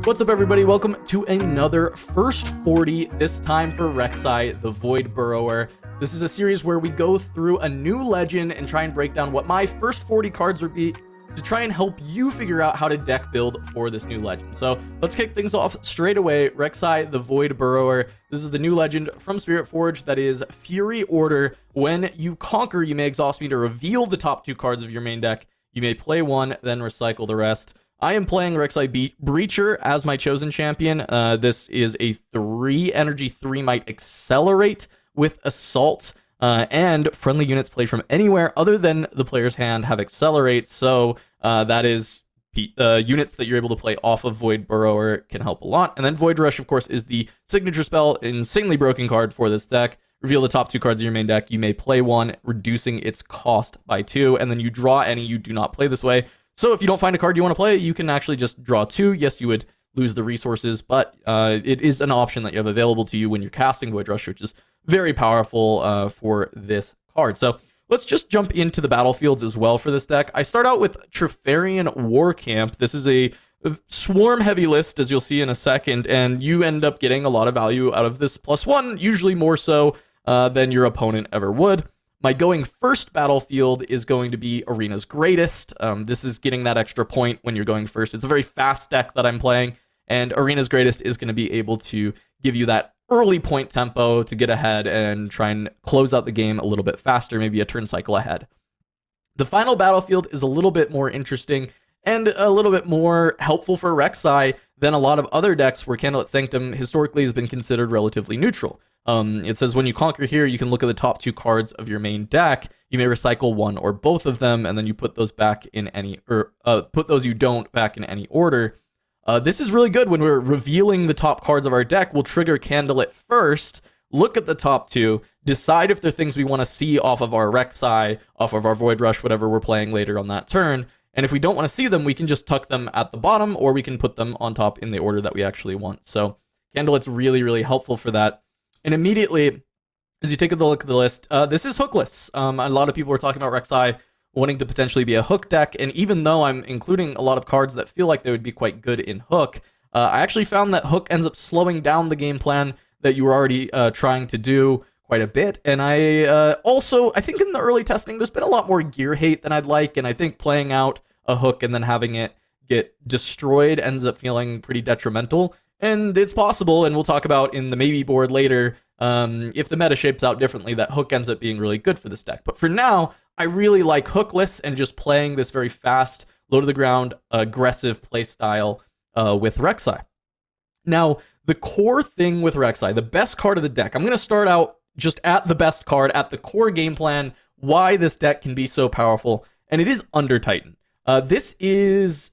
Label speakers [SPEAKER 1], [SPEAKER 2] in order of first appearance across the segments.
[SPEAKER 1] What's up, everybody? Welcome to another First 40, this time for Rek'Sai, the Void Burrower. This is a series where we go through a new legend and try and break down what my first 40 cards would be to try and help you figure out how to deck build for this new legend. So let's kick things off straight away. Rek'Sai, the Void Burrower. This is the new legend from Spirit Forge that is Fury Order. When you conquer, you may exhaust me to reveal the top 2 cards of your main deck. You may play one, then recycle the rest. I am playing Rek'Sai Breacher as my chosen champion. This is a 3 energy, 3 might accelerate with Assault, and friendly units played from anywhere other than the player's hand have accelerate. So that is units that you're able to play off of Void Burrower can help a lot. And then Void Rush, of course, is the signature spell, insanely broken card for this deck. Reveal the top 2 cards of your main deck. You may play one, reducing its cost by 2, and then you draw any. You do not play this way. So if you don't find a card you want to play, you can actually just draw 2. Yes, you would lose the resources, but it is an option that you have available to you when you're casting Void Rush, which is very powerful for this card. So let's just jump into the battlefields as well for this deck. I start out with Trifarian War Camp. This is a swarm heavy list, as you'll see in a second, and you end up getting a lot of value out of this +1, usually more so than your opponent ever would. My going first battlefield is going to be Arena's Greatest. This is getting that extra point when you're going first. It's a very fast deck that I'm playing, and Arena's Greatest is going to be able to give you that early point tempo to get ahead and try and close out the game a little bit faster, maybe a turn cycle ahead. The final battlefield is a little bit more interesting and a little bit more helpful for Rek'Sai than a lot of other decks where Candlelit Sanctum historically has been considered relatively neutral. It says when you conquer here, you can look at the top 2 cards of your main deck. You may recycle one or both of them, and then you put those back in any, or put those you don't back in any order. This is really good when we're revealing the top cards of our deck. We'll trigger Candlelit first, look at the top 2, decide if they're things we want to see off of our Rek'Sai, off of our Void Rush, whatever we're playing later on that turn. And if we don't want to see them, we can just tuck them at the bottom, or we can put them on top in the order that we actually want. So Candlelight's really, really helpful for that. And immediately, as you take a look at the list, this is hookless. A lot of people are talking about Rek'Sai wanting to potentially be a hook deck, and even though I'm including a lot of cards that feel like they would be quite good in hook, I actually found that hook ends up slowing down the game plan that you were already trying to do quite a bit. And I think in the early testing, there's been a lot more gear hate than I'd like, and I think playing out a hook and then having it get destroyed ends up feeling pretty detrimental. And it's possible, and we'll talk about in the maybe board later, if the meta shapes out differently, that hook ends up being really good for this deck. But for now, I really like hookless and just playing this very fast, low-to-the-ground, aggressive playstyle with Rek'Sai. Now, the core thing with Rek'Sai, the best card of the deck, I'm going to start out just at the best card, at the core game plan, why this deck can be so powerful, and it is Undertitan. This is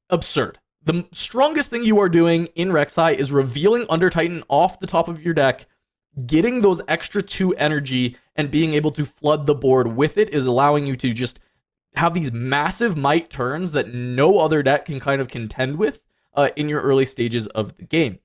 [SPEAKER 1] absurd. The strongest thing you are doing in Rek'Sai is revealing Undertitan off the top of your deck, getting those extra 2 energy, and being able to flood the board with it is allowing you to just have these massive might turns that no other deck can kind of contend with in your early stages of the game.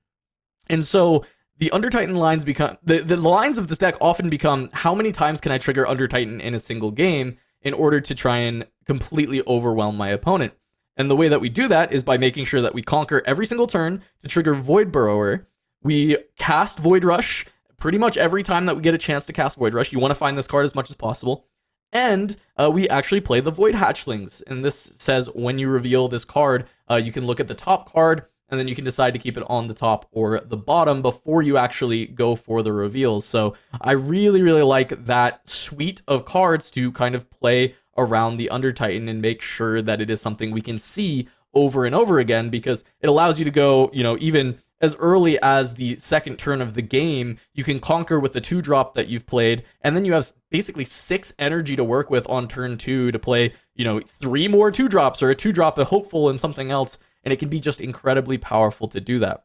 [SPEAKER 1] And so the Undertitan lines become, the lines of this deck often become, how many times can I trigger Undertitan in a single game in order to try and completely overwhelm my opponent? And the way that we do that is by making sure that we conquer every single turn to trigger Void Burrower. We cast Void Rush pretty much every time that we get a chance to cast Void Rush. You want to find this card as much as possible. And we actually play the Void Hatchlings. And this says when you reveal this card, you can look at the top card, and then you can decide to keep it on the top or the bottom before you actually go for the reveals. So I really, really like that suite of cards to kind of play around the Undertitan and make sure that it is something we can see over and over again, because it allows you to go, even as early as the second turn of the game, you can conquer with the 2-drop that you've played, and then you have basically 6 energy to work with on turn 2 to play, 3 more 2-drops or a 2-drop, a hopeful, and something else, and it can be just incredibly powerful to do that.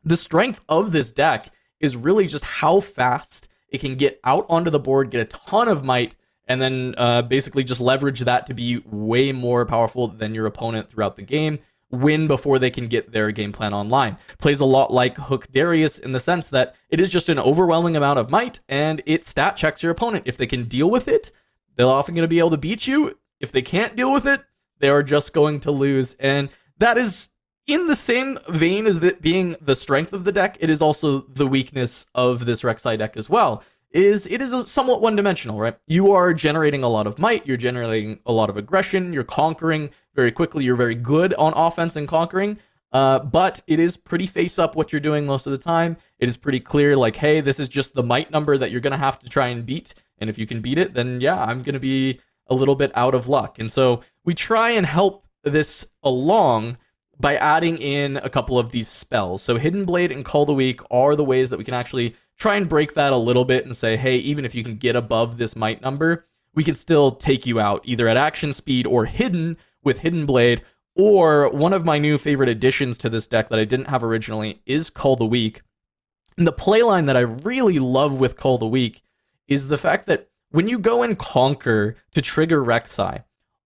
[SPEAKER 1] The strength of this deck is really just how fast it can get out onto the board, get a ton of might, and then basically just leverage that to be way more powerful than your opponent throughout the game, win before they can get their game plan online. Plays a lot like Hook Darius in the sense that it is just an overwhelming amount of might, and it stat checks your opponent. If they can deal with it, they're often going to be able to beat you. If they can't deal with it, they are just going to lose. And that is in the same vein as it being the strength of the deck, it is also the weakness of this Rek'Sai deck as well. It is a somewhat one-dimensional, right? You are generating a lot of might, you're generating a lot of aggression, you're conquering very quickly, you're very good on offense and conquering, but it is pretty face-up what you're doing most of the time. It is pretty clear, like, hey, this is just the might number that you're going to have to try and beat, and if you can beat it, then yeah, I'm going to be a little bit out of luck. And so we try and help this along by adding in a couple of these spells. So Hidden Blade and Cull the Weak are the ways that we can actually try and break that a little bit and say, hey, even if you can get above this might number, we can still take you out either at action speed or hidden with Hidden Blade. Or one of my new favorite additions to this deck that I didn't have originally is Cull the Weak. And the playline that I really love with Cull the Weak is the fact that when you go and conquer to trigger Rek'Sai,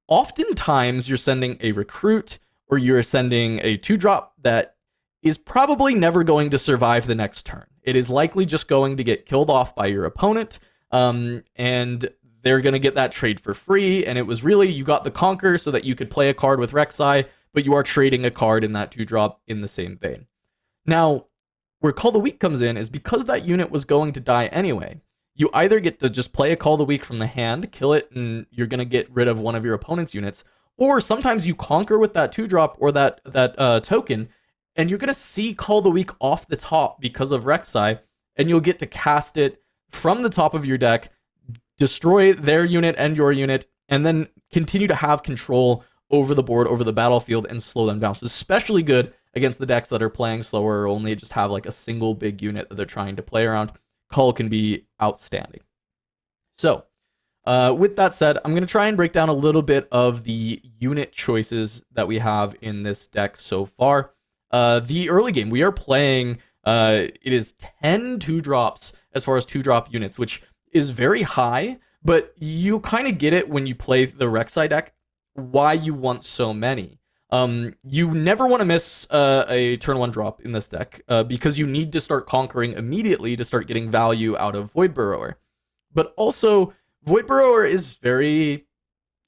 [SPEAKER 1] oftentimes you're sending a recruit or you're sending a 2-drop that is probably never going to survive the next turn. It is likely just going to get killed off by your opponent, and they're going to get that trade for free. And it was really, you got the conquer so that you could play a card with Rek'Sai, but you are trading a card in that 2-drop in the same vein. Now, where Cull the Weak comes in is because that unit was going to die anyway, you either get to just play a Cull the Weak from the hand, kill it, and you're going to get rid of one of your opponent's units, or sometimes you conquer with that 2-drop or that token, and you're going to see Cull the Weak off the top because of Rek'Sai, and you'll get to cast it from the top of your deck, destroy their unit and your unit, and then continue to have control over the board, over the battlefield, and slow them down. So especially good against the decks that are playing slower or only just have like a single big unit that they're trying to play around. Cull can be outstanding. So, with that said, I'm going to try and break down a little bit of the unit choices that we have in this deck so far. The early game, we are playing, it is 10 2-drops as far as 2-drop units, which is very high, but you kind of get it when you play the Rek'Sai deck, why you want so many. You never want to miss a turn 1 drop in this deck, because you need to start conquering immediately to start getting value out of Void Burrower. But also, Void Burrower is very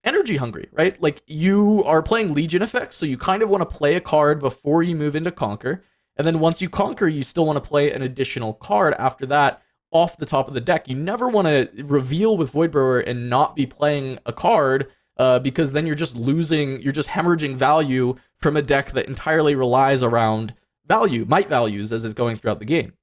[SPEAKER 1] energy hungry, right? Like, you are playing Legion effects, so you kind of want to play a card before you move into Conquer, and then once you Conquer, you still want to play an additional card after that off the top of the deck. You never want to reveal with Void Burrower and not be playing a card, because then you're just hemorrhaging value from a deck that entirely relies around might values as it's going throughout the game.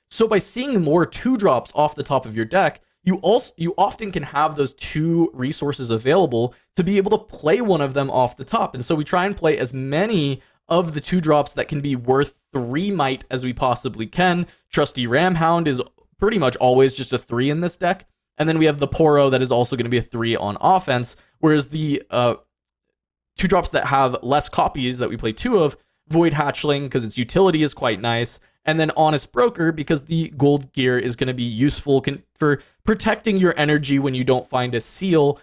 [SPEAKER 1] So by seeing more 2-drops off the top of your deck, you often can have those 2 resources available to be able to play one of them off the top. And so we try and play as many of the 2-drops that can be worth 3 might as we possibly can. Trusty Ramhound is pretty much always just a 3 in this deck. And then we have the Poro that is also going to be a 3 on offense, whereas the 2-drops that have less copies that we play 2 of, Void Hatchling because its utility is quite nice, and then Honest Broker because the gold gear is going to be useful for protecting your energy when you don't find a seal,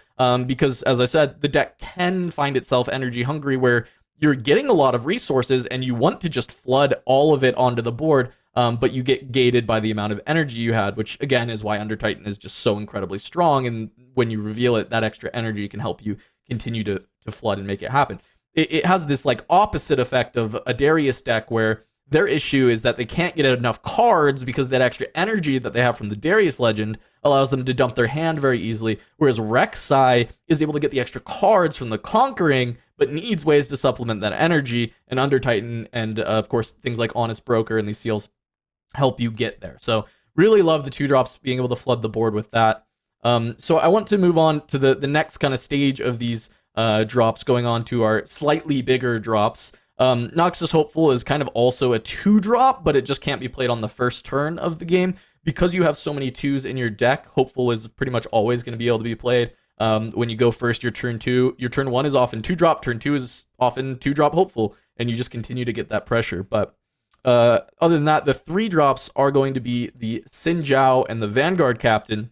[SPEAKER 1] because as I said, the deck can find itself energy hungry where you're getting a lot of resources and you want to just flood all of it onto the board, but you get gated by the amount of energy you had, which again is why Undertitan is just so incredibly strong, and when you reveal it, that extra energy can help you continue to flood and make it happen. It has this like opposite effect of a Darius deck where their issue is that they can't get enough cards because that extra energy that they have from the Darius legend allows them to dump their hand very easily, whereas Rek'Sai is able to get the extra cards from the conquering, but needs ways to supplement that energy, and Undertitan and, of course, things like Honest Broker and these seals help you get there. So really love the 2-drops, being able to flood the board with that. So I want to move on to the next kind of stage of these drops, going on to our slightly bigger drops. Noxus Hopeful is kind of also a 2-drop, but it just can't be played on the first turn of the game. Because you have so many 2s in your deck, Hopeful is pretty much always going to be able to be played. When you go first, your turn 2, your turn 1 is often 2-drop, turn 2 is often 2-drop Hopeful, and you just continue to get that pressure. But other than that, the 3-drops are going to be the Xin Zhao and the Vanguard Captain.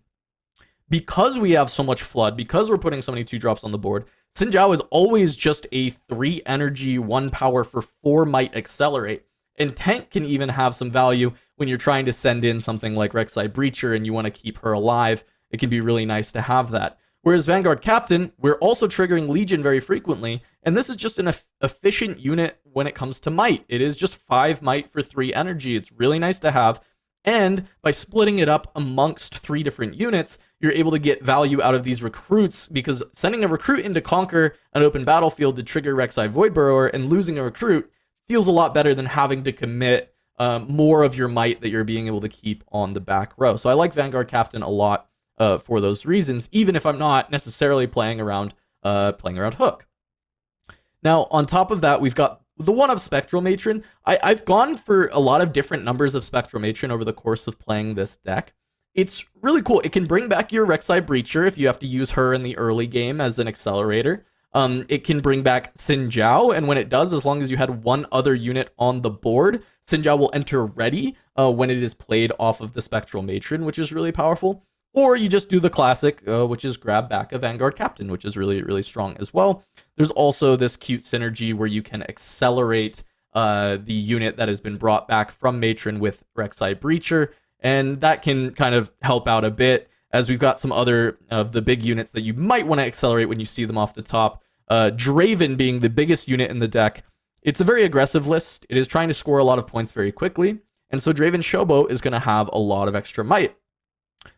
[SPEAKER 1] Because we have so much flood, because we're putting so many 2-drops on the board, Xin Zhao is always just a 3 energy, 1 power for 4 might accelerate. And tank can even have some value when you're trying to send in something like Rek'Sai Breacher and you want to keep her alive. It can be really nice to have that. Whereas Vanguard Captain, we're also triggering Legion very frequently, and this is just an efficient unit when it comes to might. It is just 5 might for 3 energy. It's really nice to have, and by splitting it up amongst 3 different units, you're able to get value out of these recruits, because sending a recruit in to conquer an open battlefield to trigger Rek'Sai Void Burrower and losing a recruit feels a lot better than having to commit more of your might that you're being able to keep on the back row. So I like Vanguard Captain a lot for those reasons, even if I'm not necessarily playing around Hook. Now, on top of that, we've got the one of Spectral Matron. I've gone for a lot of different numbers of Spectral Matron over the course of playing this deck. It's really cool. It can bring back your Rek'Sai Breacher if you have to use her in the early game as an accelerator. It can bring back Xin Zhao, and when it does, as long as you had one other unit on the board, Xin Zhao will enter ready when it is played off of the Spectral Matron, which is really powerful. Or you just do the classic, which is grab back a Vanguard Captain, which is really, really strong as well. There's also this cute synergy where you can accelerate the unit that has been brought back from Matron with Rek'Sai Breacher, and that can kind of help out a bit, as we've got some other of the big units that you might want to accelerate when you see them off the top. Draven being the biggest unit in the deck. It's a very aggressive list. It is trying to score a lot of points very quickly, and so Draven Showboat is going to have a lot of extra might.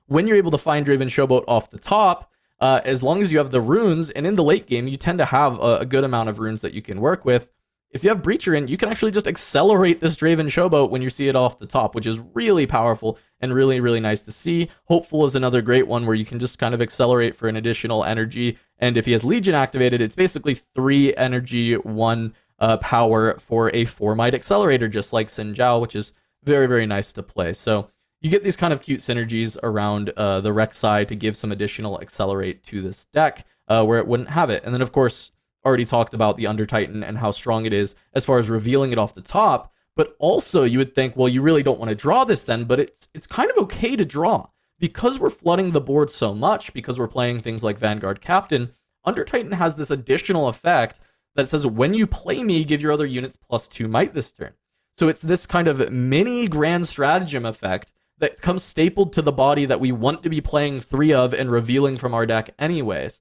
[SPEAKER 1] When you're able to find Draven Showboat off the top, as long as you have the runes, and in the late game, you tend to have a good amount of runes that you can work with. If you have Breacher in, you can actually just accelerate this Draven Showboat when you see it off the top, which is really powerful and really, really nice to see. Hopeful is another great one where you can just kind of accelerate for an additional energy. And if he has Legion activated, it's basically 3 energy, 1 power for a 4 might accelerator, just like Xin Zhao, which is very, very nice to play. So you get these kind of cute synergies around the Rek'Sai to give some additional accelerate to this deck where it wouldn't have it. And then, of course, already talked about the Undertitan and how strong it is as far as revealing it off the top. But also, you would think, well, you really don't want to draw this then, but it's kind of okay to draw. Because we're flooding the board so much, because we're playing things like Vanguard Captain, Undertitan has this additional effect that says, when you play me, give your other units +2 might this turn. So it's this kind of mini grand stratagem effect that comes stapled to the body that we want to be playing 3 of and revealing from our deck anyways.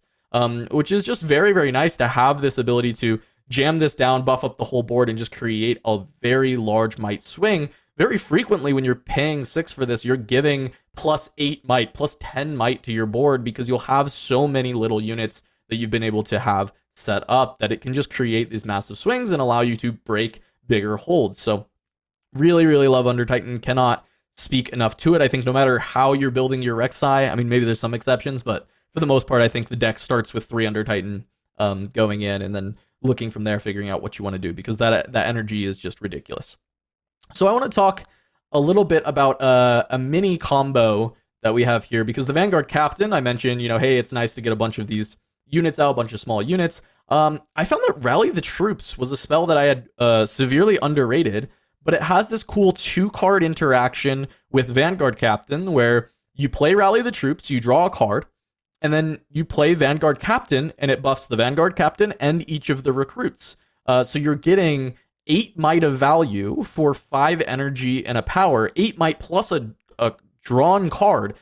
[SPEAKER 1] Which is just very, very nice to have this ability to jam this down, buff up the whole board, and just create a very large might swing. Very frequently, when you're paying 6 for this, you're giving +8 might, +10 might to your board, because you'll have so many little units that you've been able to have set up that it can just create these massive swings and allow you to break bigger holds. So really, really love Undertitan. Cannot speak enough to it. I think no matter how you're building your Rek'Sai, I mean, maybe there's some exceptions, but for the most part, I think the deck starts with 3 Undertitan going in, and then looking from there, figuring out what you want to do, because that energy is just ridiculous. So I want to talk a little bit about a mini combo that we have here, because the Vanguard Captain, I mentioned, hey, it's nice to get a bunch of these units out, a bunch of small units. I found that Rally the Troops was a spell that I had severely underrated, but it has this cool 2-card interaction with Vanguard Captain, where you play Rally the Troops, you draw a card, and then you play Vanguard Captain, and it buffs the Vanguard Captain and each of the recruits. So you're getting 8 might of value for 5 energy and a power, 8 might plus a drawn card,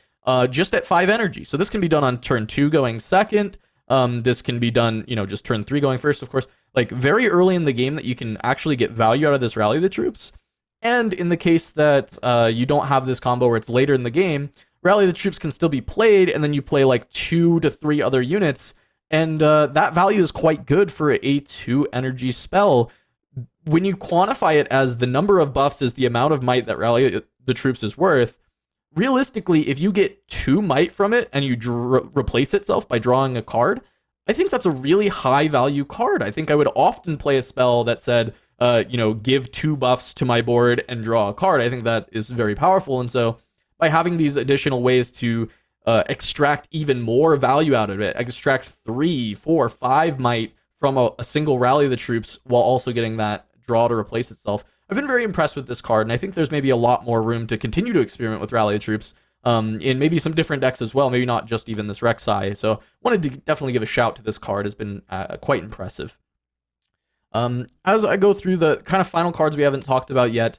[SPEAKER 1] just at 5 energy. So this can be done on turn 2 going second. This can be done, just turn 3 going first, of course. Like, very early in the game that you can actually get value out of this Rally the Troops. And in the case that you don't have this combo where it's later in the game, Rally the Troops can still be played, and then you play like 2 to 3 other units, and that value is quite good for a 2 energy spell. When you quantify it as the number of buffs is the amount of might that Rally the Troops is worth, realistically, if you get 2 might from it and you replace itself by drawing a card, I think that's a really high value card. I think I would often play a spell that said, give 2 buffs to my board and draw a card. I think that is very powerful, and so by having these additional ways to extract even more value out of it, extract 3, 4, 5 might from a single Rally the Troops while also getting that draw to replace itself. I've been very impressed with this card, and I think there's maybe a lot more room to continue to experiment with Rally the Troops in maybe some different decks as well, maybe not just even this Rek'Sai. So wanted to definitely give a shout to this card. It's been quite impressive. As I go through the kind of final cards we haven't talked about yet,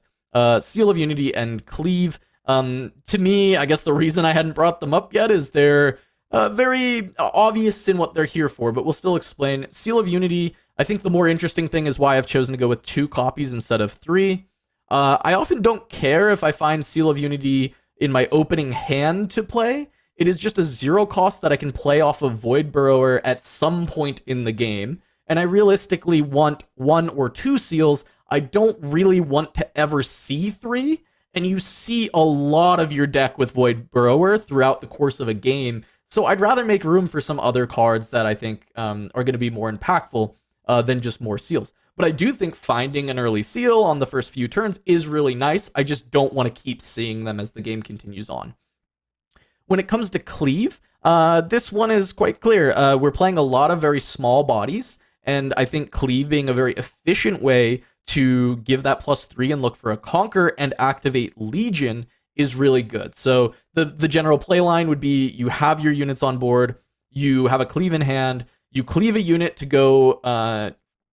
[SPEAKER 1] Seal of Unity and Cleave. To me, I guess the reason I hadn't brought them up yet is they're very obvious in what they're here for, but we'll still explain. Seal of Unity, I think the more interesting thing is why I've chosen to go with 2 copies instead of 3. I often don't care if I find Seal of Unity in my opening hand to play. It is just a 0 cost that I can play off of Void Burrower at some point in the game, and I realistically want 1 or 2 seals. I don't really want to ever see 3, and you see a lot of your deck with Void Burrower throughout the course of a game, so I'd rather make room for some other cards that I think are going to be more impactful than just more seals. But I do think finding an early seal on the first few turns is really nice. I just don't want to keep seeing them as the game continues on. When it comes to cleave, this one is quite clear. We're playing a lot of very small bodies, and I think cleave being a very efficient way to give that +3 and look for a conquer and activate Legion is really good. So the general play line would be you have your units on board, you have a cleave in hand, you cleave a unit to go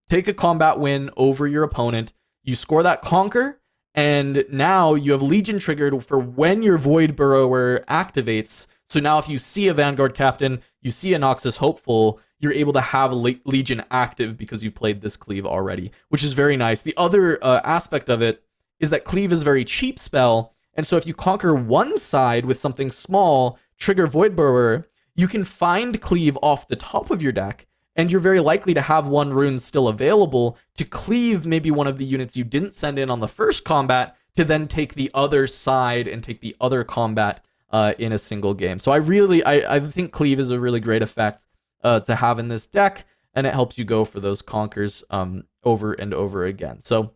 [SPEAKER 1] take a combat win over your opponent, you score that conquer, and now you have Legion triggered for when your Void Burrower activates. So now if you see a Vanguard Captain, you see a Noxus Hopeful, you're able to have Legion active because you've played this cleave already, which is very nice. The other aspect of it is that cleave is a very cheap spell, and so if you conquer one side with something small, trigger Void Burrower, you can find cleave off the top of your deck, and you're very likely to have 1 rune still available to cleave maybe one of the units you didn't send in on the first combat to then take the other side and take the other combat in a single game. So I think cleave is a really great effect to have in this deck, and it helps you go for those conquers over and over again. So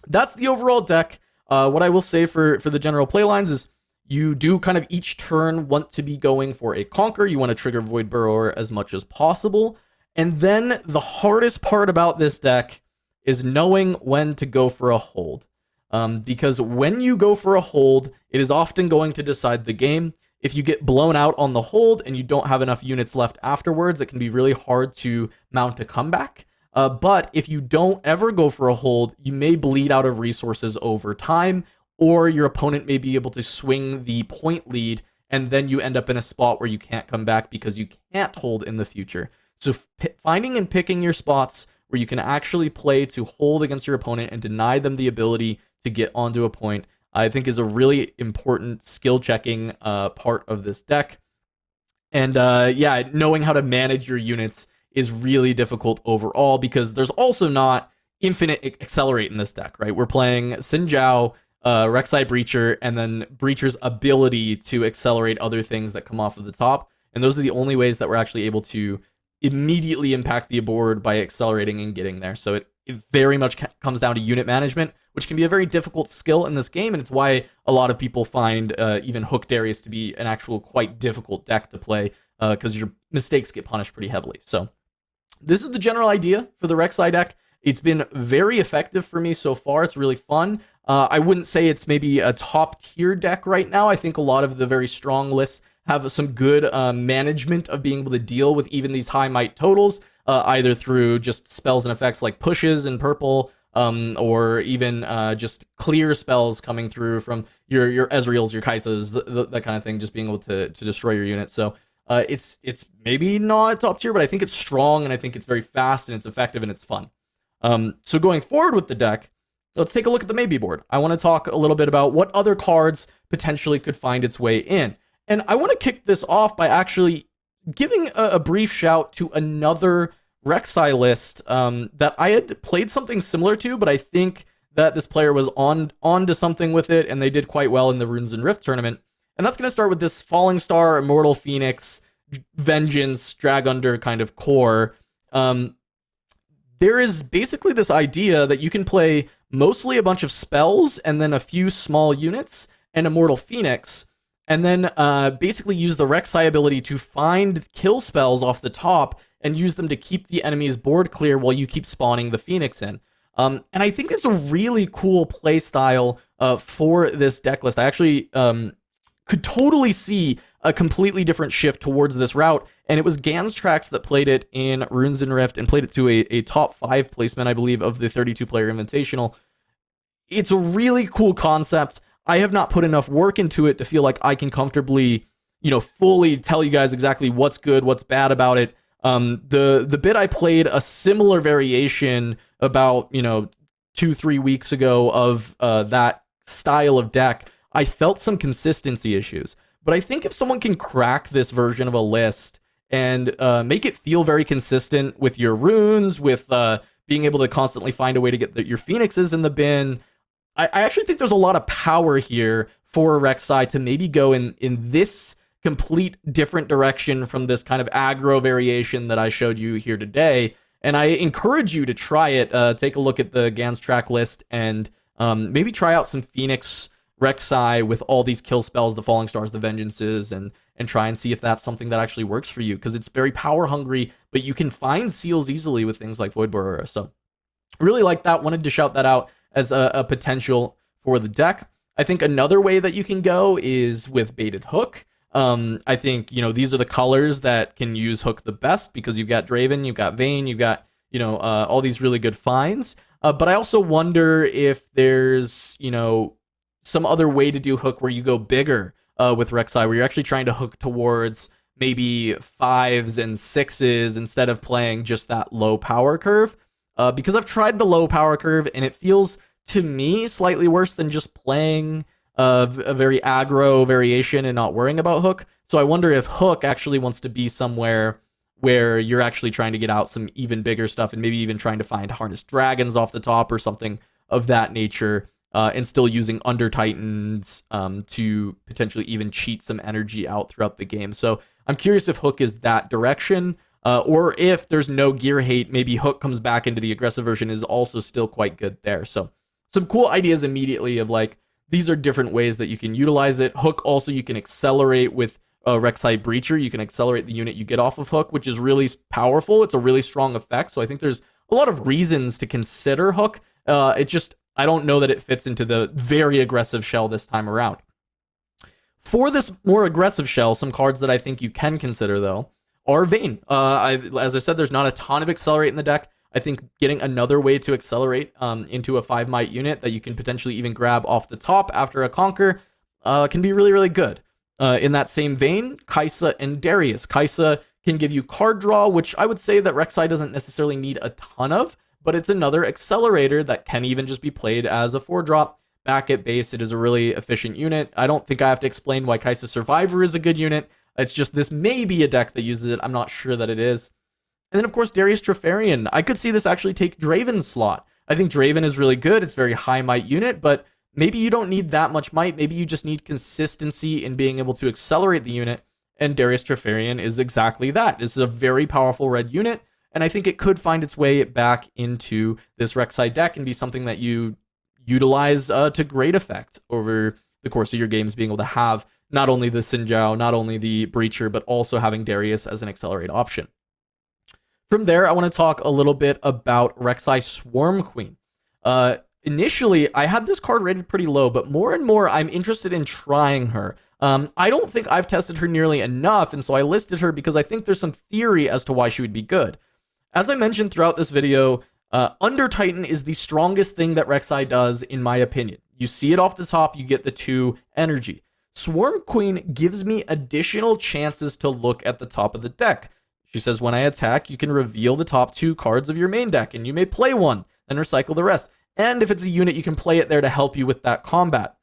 [SPEAKER 1] that's the overall deck. What I will say for the general playlines is you do kind of each turn want to be going for a conquer. You want to trigger Void Burrower as much as possible. And then the hardest part about this deck is knowing when to go for a hold. Because when you go for a hold, it is often going to decide the game. If you get blown out on the hold and you don't have enough units left afterwards, it can be really hard to mount a comeback. But if you don't ever go for a hold, you may bleed out of resources over time, or your opponent may be able to swing the point lead, and then you end up in a spot where you can't come back because you can't hold in the future. So finding and picking your spots where you can actually play to hold against your opponent and deny them the ability to get onto a point, I think is a really important skill checking part of this deck. And yeah, knowing how to manage your units is really difficult overall because there's also not infinite accelerate in this deck, right? We're playing Xin Zhao, Rek'Sai Breacher, and then Breacher's ability to accelerate other things that come off of the top. And those are the only ways that we're actually able to immediately impact the board by accelerating and getting there. So it very much comes down to unit management, which can be a very difficult skill in this game, and it's why a lot of people find even Hook Darius to be an actual quite difficult deck to play, because your mistakes get punished pretty heavily. So this is the general idea for the Rek'Sai deck. It's been very effective for me so far. It's really fun. I wouldn't say it's maybe a top tier deck right now. I think a lot of the very strong lists have some good management of being able to deal with even these high might totals, either through just spells and effects like pushes in purple, or even just clear spells coming through from your Ezreals, your Kaisas, that kind of thing, just being able to destroy your units. So it's maybe not top tier, but I think it's strong, and I think it's very fast, and it's effective, and it's fun. So going forward with the deck, let's take a look at the maybe board. I want to talk a little bit about what other cards potentially could find its way in. And I want to kick this off by actually giving a brief shout to another Rek'Sai list that I had played something similar to, but I think that this player was on to something with it, and they did quite well in the Runes and Rift tournament. And that's going to start with this Falling Star, Immortal Phoenix, Vengeance, Drag Under kind of core. There is basically this idea that you can play mostly a bunch of spells and then a few small units and Immortal Phoenix, and then basically use the Rek'Sai ability to find kill spells off the top and use them to keep the enemy's board clear while you keep spawning the Phoenix in. And I think it's a really cool play style for this deck list. I actually could totally see a completely different shift towards this route, and it was Ganstrax that played it in Runes and Rift and played it to a top 5 placement, I believe, of the 32-player Invitational. It's a really cool concept. I have not put enough work into it to feel like I can comfortably fully tell you guys exactly what's good, what's bad about it. The bit I played a similar variation about 2-3 weeks ago of that style of deck, I felt some consistency issues. But I think if someone can crack this version of a list and make it feel very consistent with your runes, with being able to constantly find a way to get your phoenixes in the bin, I actually think there's a lot of power here for Rek'Sai to maybe go in this complete different direction from this kind of aggro variation that I showed you here today. And I encourage you to try it. Take a look at the Gans track list and maybe try out some Phoenix Rek'Sai with all these kill spells, the Falling Stars, the Vengeances, and try and see if that's something that actually works for you, because it's very power hungry, but you can find seals easily with things like Void Burrower. So really like that. Wanted to shout that out as a potential for the deck. I think another way that you can go is with Baited Hook. I think, these are the colors that can use Hook the best, because you've got Draven, you've got Vayne, you've got, all these really good finds. But I also wonder if there's, some other way to do Hook where you go bigger with Rek'Sai, where you're actually trying to hook towards maybe 5s and 6s instead of playing just that low power curve. Because I've tried the low power curve and it feels to me slightly worse than just playing a very aggro variation and not worrying about Hook. So I wonder if Hook actually wants to be somewhere where you're actually trying to get out some even bigger stuff, and maybe even trying to find Harnessed Dragons off the top or something of that nature, and still using Undertitans to potentially even cheat some energy out throughout the game. So I'm curious if Hook is that direction, or if there's no gear hate, maybe Hook comes back into the aggressive version, is also still quite good there. So some cool ideas immediately of like, these are different ways that you can utilize it. Hook also, you can accelerate with Rek'Sai Breacher. You can accelerate the unit you get off of Hook, which is really powerful. It's a really strong effect. So I think there's a lot of reasons to consider Hook. I don't know that it fits into the very aggressive shell this time around. For this more aggressive shell, some cards that I think you can consider, though, are Vayne. As I said, there's not a ton of accelerate in the deck. I think getting another way to accelerate into a 5 might unit that you can potentially even grab off the top after a conquer can be really, really good. In that same vein, Kai'Sa and Darius. Kai'Sa can give you card draw, which I would say that Rek'Sai doesn't necessarily need a ton of, but it's another accelerator that can even just be played as a 4-drop. Back at base, it is a really efficient unit. I don't think I have to explain why Kai'Sa Survivor is a good unit. It's just this may be a deck that uses it. I'm not sure that it is. And then, of course, Darius Treferian. I could see this actually take Draven's slot. I think Draven is really good. It's a very high might unit, but maybe you don't need that much might. Maybe you just need consistency in being able to accelerate the unit, and Darius Treferian is exactly that. This is a very powerful red unit, and I think it could find its way back into this Rek'Sai deck and be something that you utilize to great effect over the course of your games, being able to have not only the Sinjao, not only the Breacher, but also having Darius as an accelerate option. From there, I want to talk a little bit about Rek'Sai Swarm Queen. Initially, I had this card rated pretty low, but more and more, I'm interested in trying her. I don't think I've tested her nearly enough, and so I listed her because I think there's some theory as to why she would be good. As I mentioned throughout this video, Undertitan is the strongest thing that Rek'Sai does, in my opinion. You see it off the top, you get the 2 energy. Swarm Queen gives me additional chances to look at the top of the deck. She says, when I attack, you can reveal the top 2 cards of your main deck, and you may play one, then recycle the rest. And if it's a unit, you can play it there to help you with that combat.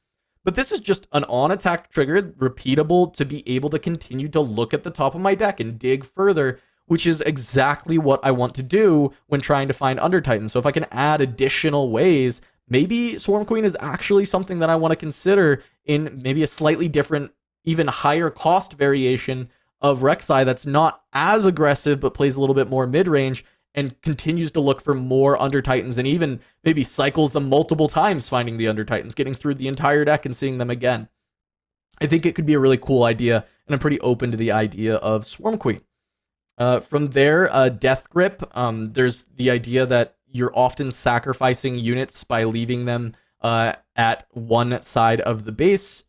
[SPEAKER 1] But this is just an on-attack trigger, repeatable, to be able to continue to look at the top of my deck and dig further, which is exactly what I want to do when trying to find Undertitan. So if I can add additional ways, maybe Swarm Queen is actually something that I want to consider in maybe a slightly different, even higher cost variation of Rek'Sai that's not as aggressive, but plays a little bit more mid-range and continues to look for more Undertitans, and even maybe cycles them multiple times, finding the Undertitans, getting through the entire deck and seeing them again. I think it could be a really cool idea, and I'm pretty open to the idea of Swarm Queen. From there, Death Grip. There's the idea that you're often sacrificing units by leaving them at one side of the base.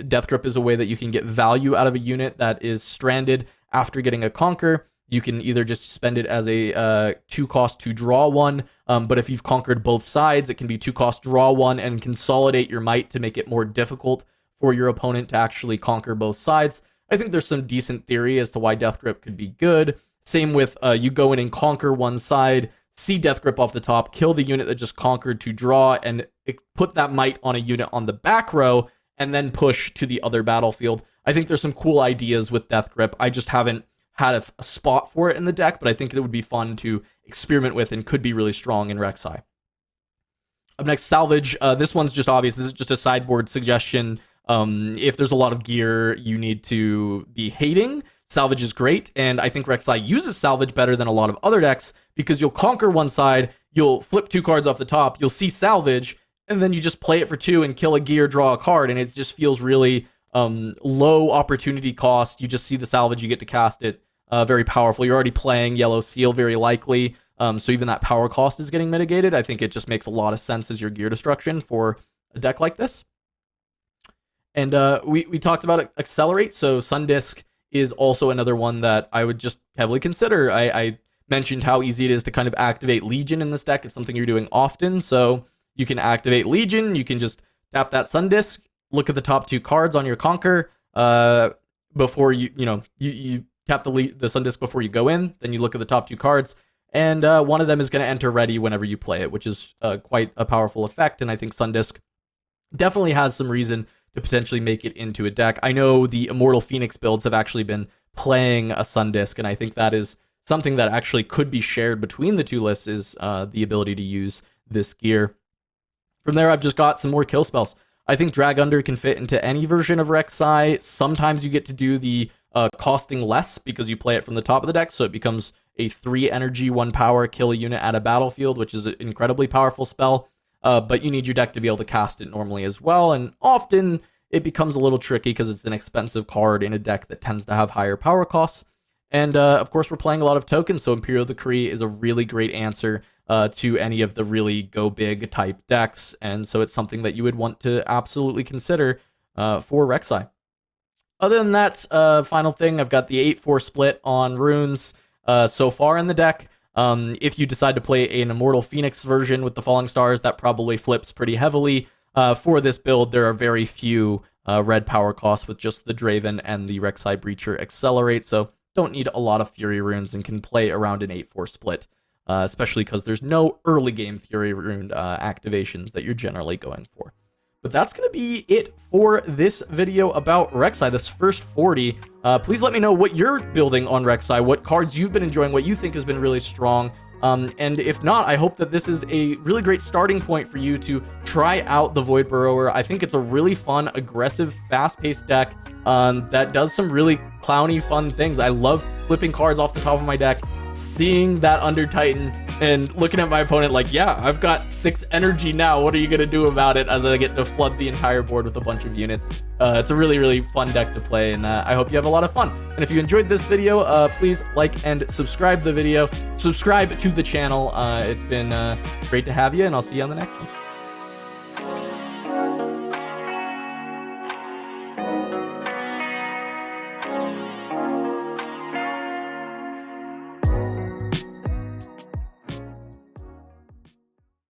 [SPEAKER 1] Death Grip is a way that you can get value out of a unit that is stranded after getting a conquer. You can either just spend it as a 2 cost to draw one, but if you've conquered both sides, it can be 2 cost draw one and consolidate your might to make it more difficult for your opponent to actually conquer both sides. I think there's some decent theory as to why Death Grip could be good. Same with you go in and conquer one side, see Death Grip off the top, kill the unit that just conquered to draw, and put that might on a unit on the back row, and then push to the other battlefield. I think there's some cool ideas with Death Grip. I just haven't had a spot for it in the deck, but I think it would be fun to experiment with and could be really strong in Rek'Sai. Up next, Salvage. This one's just obvious. This is just a sideboard suggestion. If there's a lot of gear you need to be hating, Salvage is great, and I think Rek'Sai uses Salvage better than a lot of other decks because you'll conquer one side, you'll flip 2 cards off the top, you'll see Salvage, and then you just play it for 2 and kill a gear, draw a card, and it just feels really low opportunity cost. You just see the Salvage, you get to cast it. Very powerful. You're already playing Yellow Seal, very likely, so even that power cost is getting mitigated. I think it just makes a lot of sense as your gear destruction for a deck like this. And we talked about Accelerate, so Sundisk is also another one that I would just heavily consider. I mentioned how easy it is to kind of activate Legion in this deck. It's something you're doing often, so you can activate Legion, you can just tap that Sundisk, look at the top 2 cards on your Conquer, before you tap the Sundisk before you go in, then you look at the top 2 cards, and one of them is going to enter ready whenever you play it, which is quite a powerful effect, and I think Sundisk definitely has some reason to potentially make it into a deck. I know the Immortal Phoenix builds have actually been playing a Sundisk, and I think that is something that actually could be shared between the 2 lists, is the ability to use this gear. From there, I've just got some more kill spells. I think Drag Under can fit into any version of Rek'Sai. Sometimes you get to do the costing less because you play it from the top of the deck, so it becomes a 3 energy, 1 power, kill a unit at a battlefield, which is an incredibly powerful spell. But you need your deck to be able to cast it normally as well, and often it becomes a little tricky because it's an expensive card in a deck that tends to have higher power costs. And of course, we're playing a lot of tokens, so Imperial Decree is a really great answer to any of the really go big type decks, and so it's something that you would want to absolutely consider for Rek'Sai. Other than that, final thing, I've got the 8-4 split on runes so far in the deck. If you decide to play an Immortal Phoenix version with the Falling Stars, that probably flips pretty heavily. For this build, there are very few red power costs with just the Draven and the Rek'Sai Breacher Accelerate, so don't need a lot of Fury runes and can play around an 8-4 split, especially because there's no early game Fury rune activations that you're generally going for. But that's going to be it for this video about Rek'Sai, this first 40. Please let me know what you're building on Rek'Sai, what cards you've been enjoying, what you think has been really strong. And if not, I hope that this is a really great starting point for you to try out the Void Burrower. I think it's a really fun, aggressive, fast-paced deck that does some really clowny, fun things. I love flipping cards off the top of my deck, seeing that Undertitan, and looking at my opponent like, yeah, I've got 6 energy now. What are you going to do about it, as I get to flood the entire board with a bunch of units? It's a really, really fun deck to play, and I hope you have a lot of fun. And if you enjoyed this video, please like and subscribe to the channel. It's been great to have you, and I'll see you on the next one.